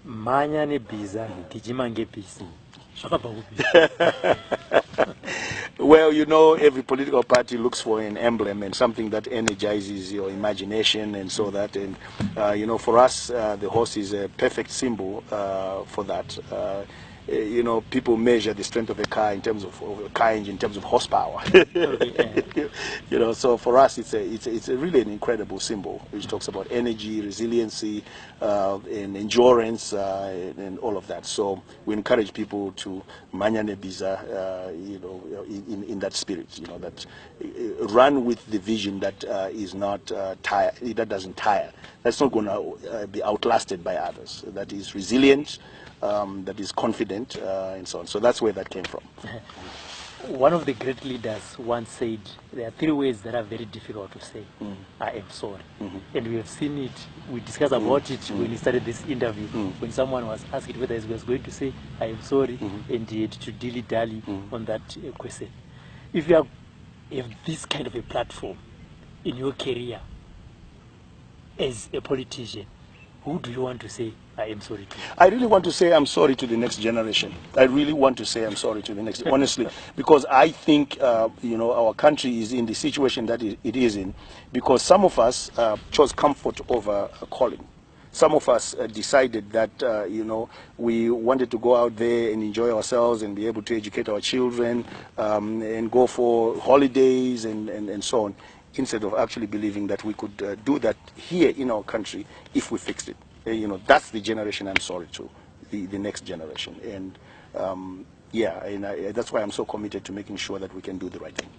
Manya nebhiza, gijima ngebhiza. Well, you know, every political party looks for an emblem and something that energizes your imagination, and so that, and you know, for us, the horse is a perfect symbol for that. You know, people measure the strength of a car in terms of a car engine in terms of horsepower. You know, so for us, it's a really an incredible symbol, which talks about energy, resiliency, and endurance, and all of that. So we encourage people to manya nebiza, you know, in that spirit. You know, that run with the vision that is not tired, that doesn't tire. That's not going to be outlasted by others. That is resilient. That is confident, and so on. So that's where that came from. One of the great leaders once said, there are 3 words that are very difficult to say. I am sorry. And we have seen it, we discussed about it when we started this interview, when someone was asked whether he was going to say, I am sorry, and he had to dilly-dally on that question. If you have this kind of a platform in your career as a politician, who do you want to say, I am sorry to? I really want to say I'm sorry to the next generation. I really want to say I'm sorry to the next, honestly, because I think, you know, our country is in the situation that it is in because some of us chose comfort over calling. Some of us decided that, you know, we wanted to go out there and enjoy ourselves and be able to educate our children and go for holidays and so on, instead of actually believing that we could do that here in our country if we fixed it. You know, that's the generation I'm sorry to, the next generation. And yeah, and that's why I'm so committed to making sure that we can do the right thing.